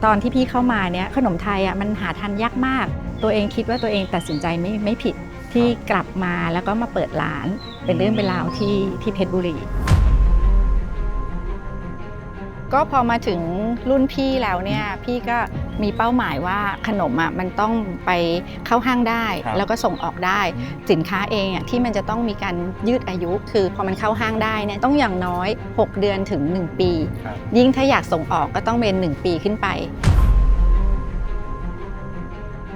ตอนที่พี่เข้ามาเนี่ยขนมไทยมันหาทานยากมากตัวเองคิดว่าตัวเองตัดสินใจไม่ผิดที่กลับมาแล้วก็มาเปิดร้านเป็นเรื่องเป็นราวที่เพชรบุรีก็พอมาถึงรุ่นพี่แล้วเนี่ยพี่ก็มีเป้าหมายว่าขนมมันต้องไปเข้าห้างได้แล้วก็ส่งออกได้สินค้าเองที่มันจะต้องมีการยืดอายุคือพอมันเข้าห้างได้เนี่ยต้องอย่างน้อย6 เดือนถึง1 ปียิ่งถ้าอยากส่งออกก็ต้องเป็น1 ปีขึ้นไป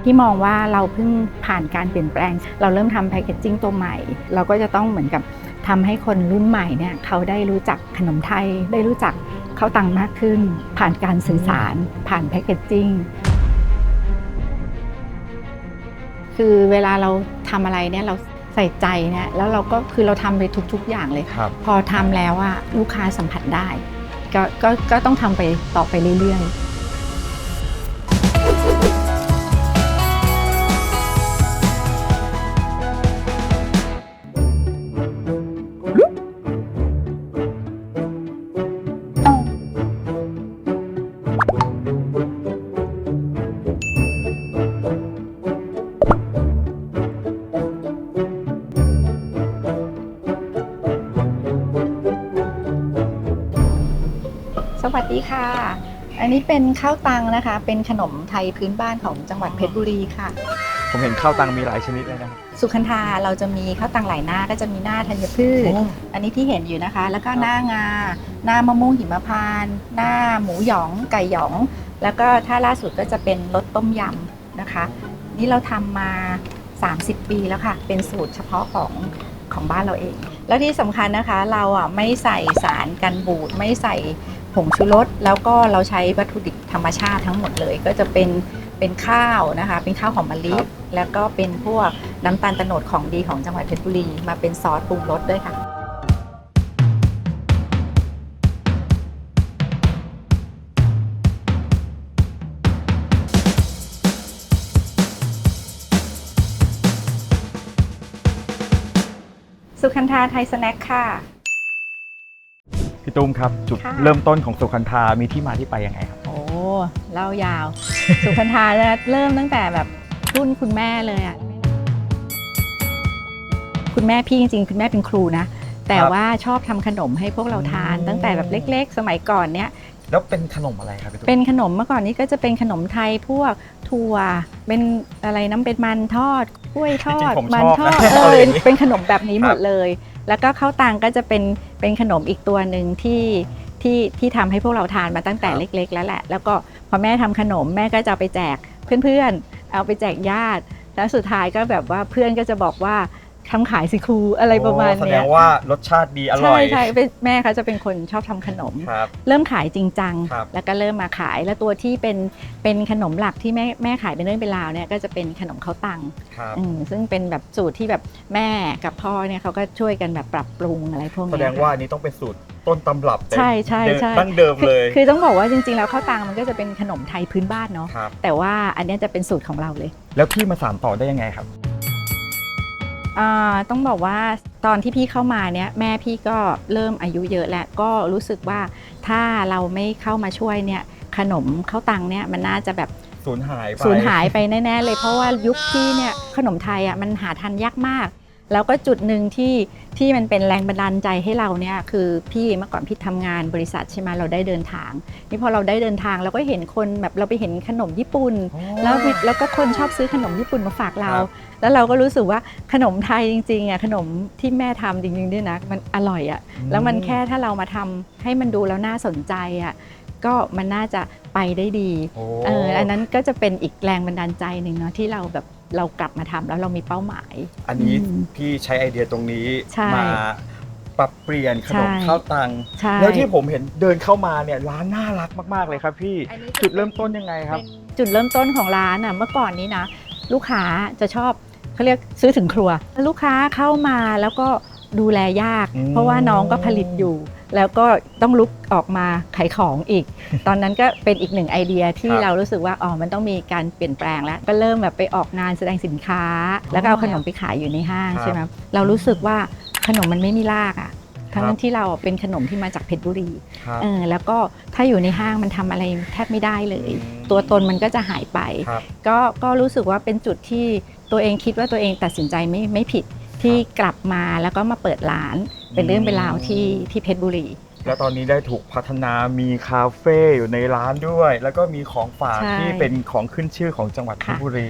ที่มองว่าเราเพิ่งผ่านการเปลี่ยนแปลงเราเริ่มทำแพคเกจจิ้งตัวใหม่เราก็จะต้องเหมือนกับทำให้คนรุ่นใหม่เนี่ยเขาได้รู้จักขนมไทยได้รู้จักเข้าตังมากขึ้นผ่านการสื่อสารผ่านแพคเกจจิ้งคือเวลาเราทำอะไรเนี่ยเราใส่ใจเนี่ยแล้วเราก็คือเราทำไปทุกๆอย่างเลยพอทำแล้วลูกค้าสัมผัสได้ก็ต้องทำไปต่อไปเรื่อยๆสวัสดีค่ะอันนี้เป็นข้าวตังนะคะเป็นขนมไทยพื้นบ้านของจังหวัดเพชรบุรีค่ะผมเห็นข้าวตังมีหลายชนิดเลยนะครับสุขันธาเราจะมีข้าวตังหลายหน้าก็จะมีหน้าธัญพืชอันนี้ที่เห็นอยู่นะคะแล้วก็หน้างาหน้ามะม่วงหิมพานต์หน้าหมูหยองไก่หยองแล้วก็ถ้าล่าสุดก็จะเป็นรสต้มยำนะคะนี่เราทำมา30 ปีแล้วค่ะเป็นสูตรเฉพาะของบ้านเราเองแล้วที่สำคัญนะคะเราไม่ใส่สารกันบูดไม่ใส่ผงชูรสแล้วก็เราใช้วัตถุดิบธรรมชาติทั้งหมดเลยก็จะเป็นข้าวนะคะเป็นข้าวหอมมะลิแล้วก็เป็นพวกน้ำตาลโตนดของดีของจังหวัดเพชรบุรีมาเป็นซอสปรุงรสด้วยค่ะสุขันธาไทยสแน็คค่ะพี่ตุ้มครับจุดเริ่มต้นของสุขันธามีที่มาที่ไปยังไงครับโอ้เล่ายาว สุขันธาเริ่มตั้งแต่แบบรุ่นคุณแม่เลยคุณแม่พี่จริงๆคุณแม่เป็นครูนะแต่ว่าชอบทำขนมให้พวกเราทานตั้งแต่แบบเล็กๆสมัยก่อนเนี้ยแล้วเป็นขนมอะไรครับพี่ตุ้มเป็นขนมเมื่อก่อนนี้ก็จะเป็นขนมไทยพวกถั่วเป็นอะไรน้ำเป็นมันทอดกล้วยทอดมันทอดเป็นขนมแบบนี้หมดเลยแล้วก็ข้าวตังก็จะเป็นขนมอีกตัวหนึ่งที่ทำให้พวกเราทานมาตั้งแต่เล็กๆแล้วแหละแล้วก็พอแม่ทำขนมแม่ก็จะไปแจกเพื่อนๆเอาไปแจกญาติแล้วสุดท้ายก็แบบว่าเพื่อนก็จะบอกว่าทำขายสิครูอะไรประมาณนี้แสดงว่ารสชาติดีอร่อยใช่แม่เขาจะเป็นคนชอบทำขนมเริ่มขายจริงจังแล้วก็เริ่มมาขายแล้วตัวที่เป็นขนมหลักที่แม่ขายเป็นเรื่องเป็นราวเนี่ยก็จะเป็นขนมข้าวตังซึ่งเป็นแบบสูตรที่แบบแม่กับพ่อเนี่ยเขาก็ช่วยกันแบบปรับปรุงอะไรพวกนี้แสดงว่านี้ต้องเป็นสูตรต้นตำรับใช่ตั้งเดิมเลยคือต้องบอกว่าจริงๆแล้วข้าวตังมันก็จะเป็นขนมไทยพื้นบ้านเนาะแต่ว่าอันนี้จะเป็นสูตรของเราเลยแล้วพี่มาสานต่อได้ยังไงครับต้องบอกว่าตอนที่พี่เข้ามาเนี่ยแม่พี่ก็เริ่มอายุเยอะแล้วก็รู้สึกว่าถ้าเราไม่เข้ามาช่วยเนี่ยขนมข้าวตังเนี่ยมันน่าจะแบบสูญหายไปแน่ๆเลยเพราะว่ายุคที่เนี่ยขนมไทยมันหาทานยากมากแล้วก็จุดหนึ่งที่มันเป็นแรงบันดาลใจให้เราเนี่ยคือพี่เมื่อก่อนพี่ทำงานบริษัทใช่ไหมเราได้เดินทางนี่พอเราได้เดินทางเราก็เห็นคนแบบเราไปเห็นขนมญี่ปุ่นแล้วก็คนชอบซื้อขนมญี่ปุ่นมาฝากเราแล้วเราก็รู้สึกว่าขนมไทยจริงๆขนมที่แม่ทำจริงๆด้วยนะมันอร่อยแล้วมันแค่ถ้าเรามาทำให้มันดูแล้วน่าสนใจก็มันน่าจะไปได้ดีอันนั้นก็จะเป็นอีกแรงบันดาลใจหนึ่งเนาะที่เรากลับมาทำแล้วเรามีเป้าหมายอันนี้พี่ใช้ไอเดียตรงนี้มาปรับเปลี่ยนขนมข้าวตังแล้วที่ผมเห็นเดินเข้ามาเนี่ยร้านน่ารักมากๆเลยครับพี่จุดเริ่มต้นยังไงครับจุดเริ่มต้นของร้านเมื่อก่อนนี้นะลูกค้าจะชอบเขาเรียกซื้อถึงครัวลูกค้าเข้ามาแล้วก็ดูแลยากเพราะว่าน้องก็ผลิตอยู่แล้วก็ต้องลุกออกมาขายของอีก ตอนนั้นก็เป็นอีกหนึ่งไอเดียที่เรารู้สึกว่ามันต้องมีการเปลี่ยนแปลงแล้วก็เริ่มแบบไปออกงานแสดงสินค้าแล้วก็เอาขนมไปขายอยู่ในห้างใช่ไหมเรารู้สึกว่าขนมมันไม่มีราก ทั้งที่เราเป็นขนมที่มาจากเพชรบุรี ครับ แล้วก็ถ้าอยู่ในห้างมันทำอะไรแทบไม่ได้เลย ตัวตนมันก็จะหายไป ครับ ก็รู้สึกว่าเป็นจุดที่ตัวเองคิดว่าตัวเองตัดสินใจไม่ผิดที่กลับมาแล้วก็มาเปิดร้านเป็นเรื่องเป็นราวที่เพชรบุรี แล้วตอนนี้ได้ถูกพัฒนามีคาเฟ่อยู่ในร้านด้วย แล้วก็มีของฝาก ใช่ ที่เป็นของขึ้นชื่อของจังหวัดเพชรบุรี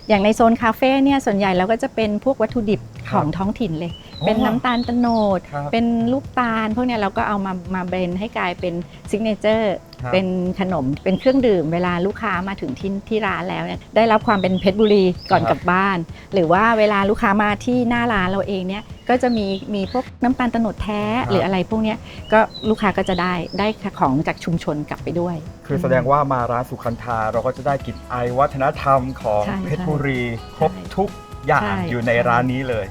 อย่างในโซนคาเฟ่เนี่ยส่วนใหญ่เราก็จะเป็นพวกวัตถุดิบ ค ข รับ องท้องถิ่นเลย อ๋อ เป็นน้ำตาลโตนด ครับ เป็นลูกตาลพวกเนี้ยเราก็เอามาเบรนให้กลายเป็นซิกเนเจอร์ ครับ เป็นขนมเป็นเครื่องดื่มเวลาลูกค้ามาถึงที่ร้านแล้วเนี่ยได้รับความเป็นเพชรบุรีก่อน ครับ กลับบ้าน หรือว่าเวลาลูกค้ามาที่หน้าร้านเราเองเนี่ยก็จะมีพวกน้ำตาลโตนดแท้ ครับ หรืออะไรพวกเนี้ยก็ลูกค้าก็จะได้ของจากชุมชนกลับไปด้วย คือแสดงว่ามาร้านสุขันธาเราก็จะได้กลิ่นไอายวัฒนธรรมของ ใช่ เพชรบุรี ครบทุกอย่าง ใช่ อยู่ในร้านนี้เลย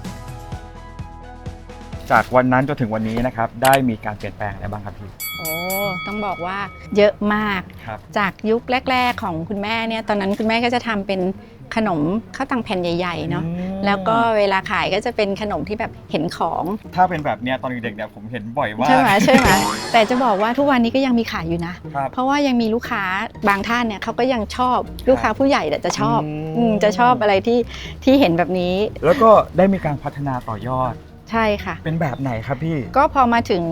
จากวันนั้นจนถึงวันนี้นะครับ ได้มีการเปลี่ยนแปลงอะไรบ้างครับพี่ โอ้ต้องบอกว่าเยอะมาก ครับ จากยุคแรก ๆ ของคุณแม่เนี่ยตอนนั้นคุณแม่ก็จะทำเป็นขนมข้าวตังแผ่นใหญ่ๆเนาะแล้วก็เวลาขายก็จะเป็นขนมที่แบบเห็นของ ถ้าเป็นแบบเนี้ยตอนเด็กๆเนี่ยผมเห็นบ่อยว่า ใช่ไหมแต่จะบอกว่าทุกวันนี้ก็ยังมีขายอยู่นะ ครับ เพราะว่ายังมีลูกค้าบางท่านเนี่ยเขาก็ยังชอบลูกค้าผู้ใหญ่แต่จะชอบจะชอบอะไรที่เห็นแบบนี้ แล้วก็ได้มีการพัฒนาต่อยอด ใช่ค่ะ เป็นแบบไหนครับพี่ ก็พอมาถึง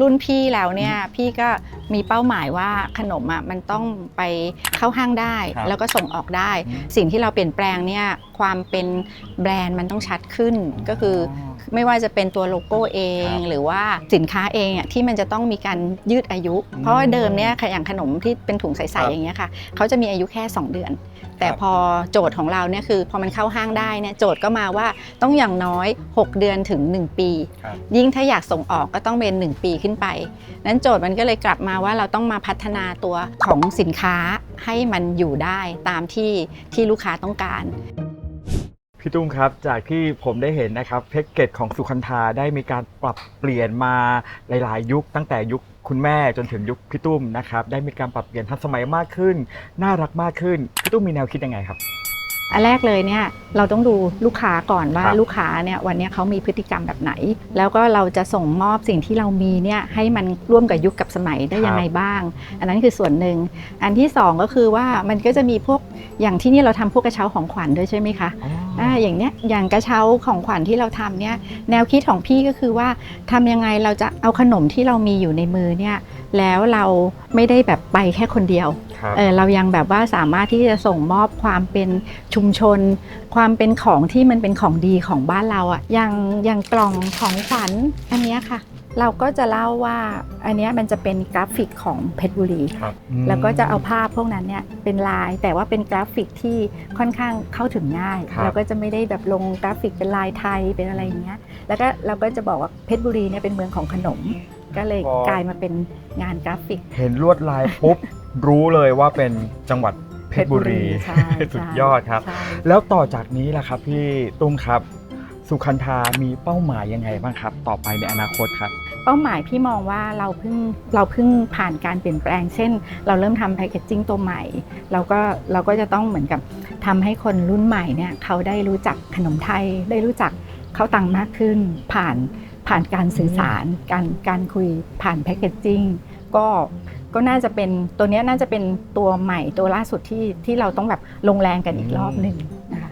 รุ่นพี่แล้วเนี่ยพี่ก็มีเป้าหมายว่าขนมอ่ะมันต้องไปเข้าห้างได้ ครับ แล้วก็ส่งออกได้ อืม สิ่งที่เราเปลี่ยนแปลงเนี่ยความเป็นแบรนด์มันต้องชัดขึ้น ก็คือไม่ว่าจะเป็นตัวโลโก้เอง ครับ หรือว่าสินค้าเองอ่ะที่มันจะต้องมีการยืดอายุ เพราะว่าเดิมเนี่ยอย่างขนมที่เป็นถุงใสๆอย่างเงี้ยค่ะเขาจะมีอายุแค่ 2 เดือน แต่พอโจทย์ของเราเนี่ยคือพอมันเข้าห้างได้เนี่ยโจทย์ก็มาว่าต้องอย่างน้อย 6 เดือนถึง 1 ปี ครับ ยิ่งถ้าอยากส่งออกก็ต้องเป็น 1 ปีขึ้นไป นั้นโจทย์มันก็เลยกลับมาว่าเราต้องมาพัฒนาตัวของสินค้าให้มันอยู่ได้ตามที่ลูกค้าต้องการ พี่ตุ้มครับจากที่ผมได้เห็นนะครับแพ็กเกจของสุขันธาได้มีการปรับเปลี่ยนมาหลายๆ ยุคตั้งแต่ยุคคุณแม่จนถึงยุคพี่ตุ้มนะครับได้มีการปรับเปลี่ยนทันสมัยมากขึ้นน่ารักมากขึ้นพี่ตุ้มมีแนวคิดยังไงครับ อันแรกเลยเนี่ยเราต้องดูลูกค้าก่อนว่า ครับ ลูกค้าเนี่ยวันนี้เขามีพฤติกรรมแบบไหน แล้วก็เราจะส่งมอบสิ่งที่เรามีเนี่ยให้มันร่วมกับยุคกับสมัยได้ยังไงบ้าง อันนั้นคือส่วนหนึ่งอันที่สองก็คือว่ามันก็จะมีพวกอย่างที่นี่เราทำพวกกระเช้าของขวัญด้วยใช่ไหมคะอย่างเนี้ยอย่างกระเช้าของขวัญที่เราทำเนี่ยแนวคิดของพี่ก็คือว่าทำยังไงเราจะเอาขนมที่เรามีอยู่ในมือเนี่ยแล้วเราไม่ได้แบบไปแค่คนเดียว ครับ เรายังแบบว่าสามารถที่จะส่งมอบความเป็นชุมชน ความเป็นของที่มันเป็นของดีของบ้านเราอ่ะอย่างกล่องของขวัญอันเนี้ยค่ะ เราก็จะเล่าว่าอันเนี้ยมันจะเป็นกราฟิกของเพชรบุรี ครับ แล้วก็จะเอาภาพพวกนั้นเนี่ยเป็นลายแต่ว่าเป็นกราฟิกที่ค่อนข้างเข้าถึงง่าย ครับ เราก็จะไม่ได้แบบลงกราฟิกเป็นลายไทยเป็นอะไรอย่างเงี้ยแล้วก็เราก็จะบอกว่าเพชรบุรีเนี่ยเป็นเมืองของขนม ก็เลยกลายมาเป็นงานกราฟิก เห็นลวดลายปุ๊บ รู้เลยว่าเป็นจังหวัดเพชรบุรี ใช่ สุดยอดครับ ใช่ แล้วต่อจากนี้ล่ะครับพี่ตุ้มครับ สุขันธามีเป้าหมายยังไงบ้างครับ ต่อไปในอนาคตครับ เป้าหมายพี่มองว่าเราเพิ่งผ่านการเปลี่ยนแปลงเช่น เราเริ่มทำแพคเกจจิ้งตัวใหม่เราก็จะต้องเหมือนกับทำให้คนรุ่นใหม่เนี่ยเขาได้รู้จักขนมไทยได้รู้จักข้าวตังมากขึ้นผ่านการสื่อสารการคุยผ่านแพคเกจจิ้งก็น่าจะเป็นตัวเนี้ยน่าจะเป็นตัวใหม่ตัวล่าสุดที่เราต้องแบบลงแรงกันอีกรอบหนึ่งนะคะ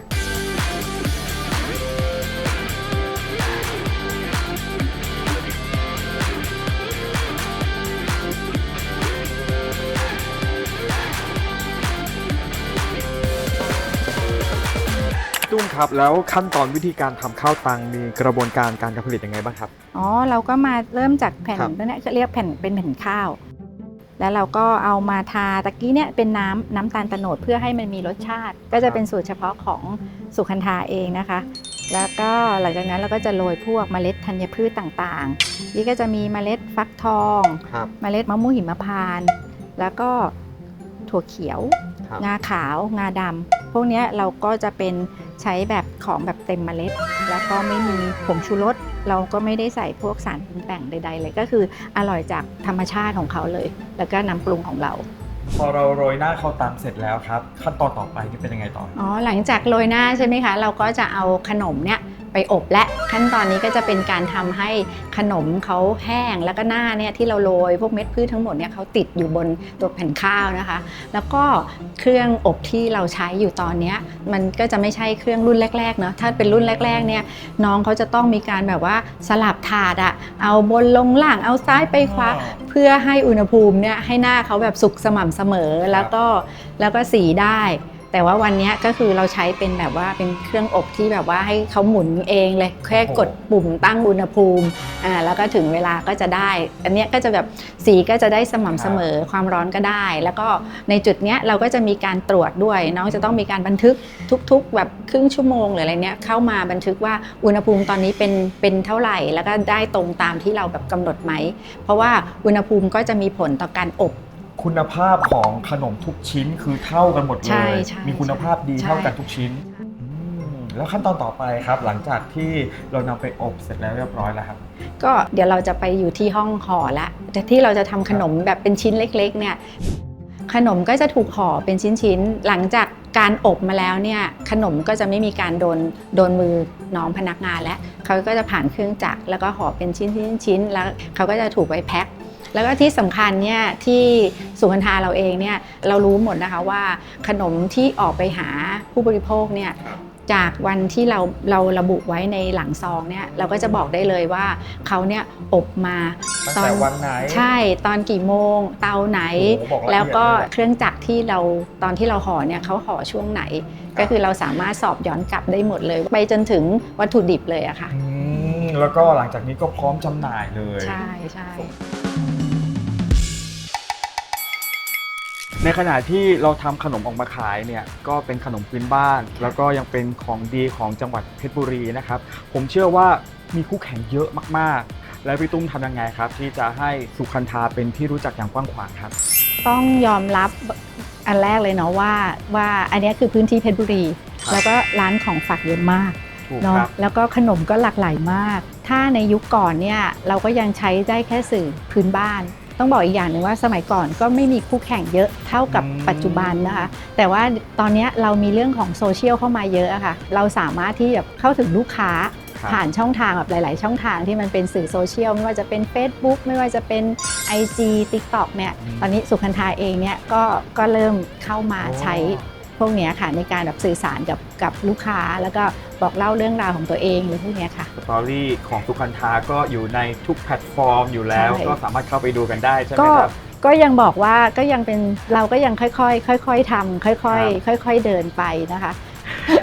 ตุ้มครับแล้วขั้นตอนวิธีการทำข้าวตังมีกระบวนการการผลิตยังไงบ้างครับ อ๋อเราก็มาเริ่มจากแผ่น ครับ ตัวเนี้ยเรียกแผ่นเป็นแผ่นข้าว แล้วเราก็เอามาทาตะกี้เนี่ยเป็นน้ำตาลโตนดเพื่อให้มันมีรสชาติ ก็จะเป็นสูตรเฉพาะของสุขันธาเองนะคะ แล้วก็หลังจากนั้นเราก็จะโรยพวกเมล็ดธัญพืชต่างๆ นี่ก็จะมีเมล็ดฟักทอง ครับ เมล็ดมะม่วงหิมพานต์แล้วก็ถั่วเขียว ครับ งาขาว งาดำพวกเนี้ยเราก็จะเป็นใช้แบบของแบบเต็มเมล็ด แล้วก็ไม่มีผงชูรส เราก็ไม่ได้ใส่พวกสารปรุงแต่งใดๆเลย ก็คืออร่อยจากธรรมชาติของเขาเลย แล้วก็น้ำปรุงของเรา พอเราโรยหน้าข้าวตังเสร็จแล้วครับ ขั้นตอนต่อไปนี่เป็นยังไงต่อ อ๋อ หลังจากโรยหน้าใช่ไหมคะ เราก็จะเอาขนมเนี่ย ไปอบและขั้นตอนนี้ก็จะเป็นการทำให้ขนมเขาแห้งแล้วก็หน้าเนี่ยที่เราโรยพวกเม็ดพืชทั้งหมดเนี่ยเขาติดอยู่บนตัวแผ่นข้าวนะคะแล้วก็เครื่องอบที่เราใช้อยู่ตอนนี้มันก็จะไม่ใช่เครื่องรุ่นแรกๆเนาะถ้าเป็นรุ่นแรกๆเนี่ยน้องเขาจะต้องมีการแบบว่าสลับถาดอะเอาบนลงล่างเอาซ้ายไปขวาเพื่อให้อุณหภูมิเนี่ยให้หน้าเขาแบบสุกสม่ำเสมอแล้วก็สีได้แต่ว่าวันนี้ก็คือเราใช้เป็นแบบว่าเป็นเครื่องอบที่แบบว่าให้เขาหมุนเองเลยแค่กดปุ่มตั้งอุณหภูมิแล้วก็ถึงเวลาก็จะได้อันนี้ก็จะแบบสีก็จะได้สม่ำเสมอความร้อนก็ได้แล้วก็ในจุดเนี้ยเราก็จะมีการตรวจด้วยน้องจะต้องมีการบันทึกทุกๆแบบครึ่งชั่วโมงหรืออะไรเนี้ยเข้ามาบันทึกว่าอุณหภูมิตอนนี้เป็นเท่าไหร่แล้วก็ได้ตรงตามที่เราแบบกำหนดไหมเพราะว่าอุณหภูมิก็จะมีผลต่อการอบคุณภาพของขนมทุกชิ้นคือเท่ากันหมดเลย มีคุณภาพดีเท่ากันทุกชิ้นแล้วขั้นตอนต่อไปครับหลังจากที่เรานำไปอบเสร็จแล้วเรียบร้อยแล้วครับก็เดี๋ยวเราจะไปอยู่ที่ห้องห่อละแต่ที่เราจะทำขนมแบบเป็นชิ้นเล็กๆเนี่ยขนมก็จะถูกห่อเป็นชิ้นๆหลังจากการอบมาแล้วเนี่ยขนมก็จะไม่มีการโดนมือน้องพนักงานแล้วเขาก็จะผ่านเครื่องจักรแล้วก็ห่อเป็นชิ้นๆแล้วเขาก็จะถูกไว้แพ็คแล้วก็ที่สำคัญเนี่ยที่สุขันธาเราเองเนี่ยเรารู้หมดนะคะว่าขนมที่ออกไปหาผู้บริโภคเนี่ยจากวันที่เราระบุไว้ในหลังซองเนี่ยเราก็จะบอกได้เลยว่าเขาเนี่ยอบมาตอนวันไหนใช่ตอนกี่โมงเตาไหนแล้วก็เครื่องจักรที่เราตอนที่เราห่อเนี่ยเขาห่อช่วงไหนก็คือเราสามารถสอบย้อนกลับได้หมดเลยไปจนถึงวัตถุดิบเลยอะค่ะแล้วก็หลังจากนี้ก็พร้อมจำหน่ายเลยใช่ในขณะที่เราทำขนมออกมาขายเนี่ยก็เป็นขนมพื้นบ้านแล้วก็ยังเป็นของดีของจังหวัดเพชรบุรีนะครับผมเชื่อว่ามีคู่แข่งเยอะมากๆแล้วพี่ตุ้มทำยังไงครับที่จะให้สุขันธาเป็นที่รู้จักอย่างกว้างขวางครับต้องยอมรับอันแรกเลยเนาะว่าอันนี้คือพื้นที่เพชรบุรีแล้วก็ร้านของฝากเยอะมากเนาะแล้วก็ขนมก็หลากหลายมากถ้าในยุคก่อนเนี่ยเราก็ยังใช้ได้แค่สื่อพื้นบ้านต้องบอกอีกอย่างหนึ่งว่าสมัยก่อนก็ไม่มีคู่แข่งเยอะเท่ากับปัจจุบันนะคะแต่ว่าตอนนี้เรามีเรื่องของโซเชียลเข้ามาเยอะอะค่ะเราสามารถที่จะเข้าถึงลูกค้าผ่านช่องทางแบบหลายๆช่องทางที่มันเป็นสื่อโซเชียลไม่ว่าจะเป็น Facebook ไม่ว่าจะเป็น IG TikTok เนี่ยตอนนี้สุขันธาเองเนี่ยก็เริ่มเข้ามาใช้พวกนี้ค่ะในการแบบสื่อสารกับลูกค้าแล้วก็บอกเล่าเรื่องราวของตัวเองหรือพวกนี้ค่ะสตอรี่ของสุขันธาก็อยู่ในทุกแพลตฟอร์มอยู่แล้วก็สามารถเข้าไปดูกันได้ใช่ไหมครับก็ยังบอกว่าก็ยังเป็นเราก็ยังค่อยๆทำค่อยๆเดินไปนะคะ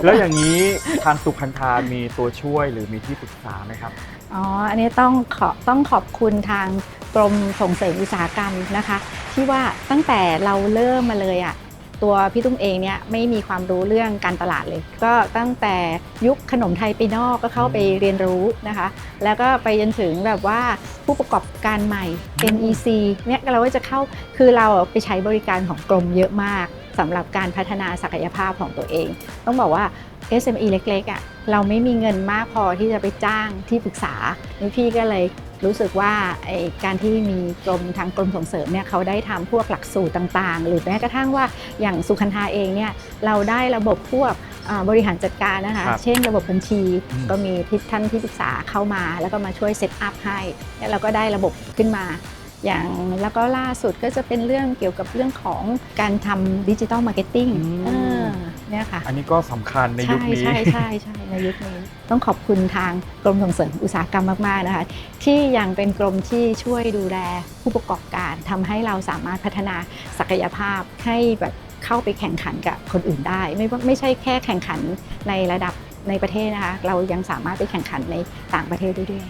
แล้วอย่างนี้ทางสุขันธามีตัวช่วยหรือมีที่ปรึกษาไหมครับอันนี้ต้องขอบคุณทางกรมส่งเสริมอุตสาหกรรมนะคะที่ว่าตั้งแต่เราเริ่มมาเลยอ่ะตัวพี่ตุ้มเองเนี่ยไม่มีความรู้เรื่องการตลาดเลยก็ตั้งแต่ยุคขนมไทยไปนอกก็เข้าไปเรียนรู้นะคะแล้วก็ไปจนถึงแบบว่าผู้ประกอบการใหม่ NEC เนี่ยเราก็จะเข้าคือเราไปใช้บริการของกรมเยอะมากสำหรับการพัฒนาศักยภาพของตัวเองต้องบอกว่า SME เล็กๆอ่ะเราไม่มีเงินมากพอที่จะไปจ้างที่ปรึกษาพี่ก็เลยรู้สึกว่าการที่มีทางกรมส่งเสริมเนี่ยเขาได้ทำพวกหลักสูตรต่างๆหรือแม้กระทั่งว่าอย่างสุขันธาเองเนี่ยเราได้ระบบพวกบริหารจัดการนะคะเช่นระบบบัญชีก็มีท่านที่ปรึกษาเข้ามาแล้วก็มาช่วยเซตอัพให้แล้วเราก็ได้ระบบขึ้นมาอย่างแล้วก็ล่าสุดก็จะเป็นเรื่องเกี่ยวกับเรื่องของการทำดิจิทัลมาร์เก็ตติ้งเนี่ยค่ะอันนี้ก็สำคัญในยุคนี้ใช่ในยุคนี้ต้องขอบคุณทางกรมส่งเสริมอุตสาหกรรมมากๆนะคะที่ยังเป็นกรมที่ช่วยดูแลผู้ประกอบการทำให้เราสามารถพัฒนาศักยภาพให้แบบเข้าไปแข่งขันกับคนอื่นได้ไม่ใช่แค่แข่งขันในระดับในประเทศนะคะเรายังสามารถไปแข่งขันในต่างประเทศได้ด้วย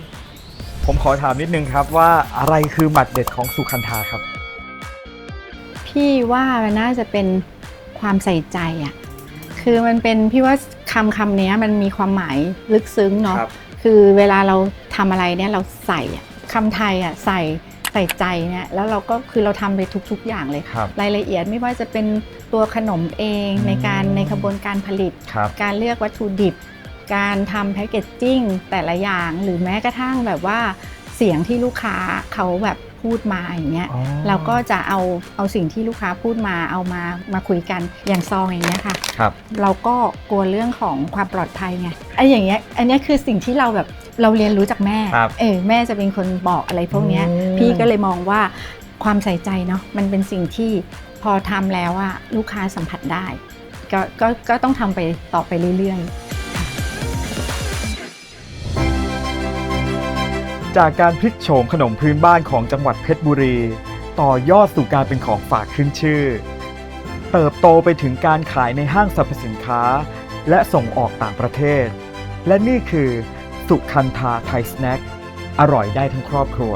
ผมขอถามนิดนึงครับว่าอะไรคือหมัดเด็ดของสุขันธาครับพี่ว่ามันน่าจะเป็นความใส่ใจอ่ะคือมันเป็นพี่ว่าคำนี้มันมีความหมายลึกซึ้งเนาะคือเวลาเราทำอะไรเนี่ยเราใส่คำไทยอ่ะใส่ใจเนี่ยแล้วเราก็คือเราทำไปทุกๆอย่างเลยรายละเอียดไม่ว่าจะเป็นตัวขนมเองในกระบวนการผลิตการเลือกวัตถุดิบการทำแพคเกจจิ้งแต่ละอย่างหรือแม้กระทั่งแบบว่าเสียงที่ลูกค้าเขาแบบ พูดมาอย่างเงี้ย อ๋อ เราก็จะเอาสิ่งที่ลูกค้าพูดมาเอามาคุยกันอย่างซองอย่างเงี้ยค่ะ ครับ เราก็กลัวเรื่องของความปลอดภัยไงไอ้อย่างเงี้ยอันเนี้ยคือสิ่งที่เราแบบเราเรียนรู้จากแม่ ครับ แม่จะเป็นคนบอกอะไรพวกเนี้ย พี่ก็เลยมองว่าความใส่ใจเนาะมันเป็นสิ่งที่พอทำแล้วอะลูกค้าสัมผัสได้ก็ต้องทำไปต่อไปเรื่อยๆ จากการพลิกโฉมขนมพื้นบ้านของจังหวัดเพชรบุรี ต่อยอดสู่การเป็นของฝากขึ้นชื่อ เติบโตไปถึงการขายในห้างสรรพสินค้า และส่งออกต่างประเทศ และนี่คือสุคันธาไทยสแน็คอร่อยได้ทั้งครอบครัว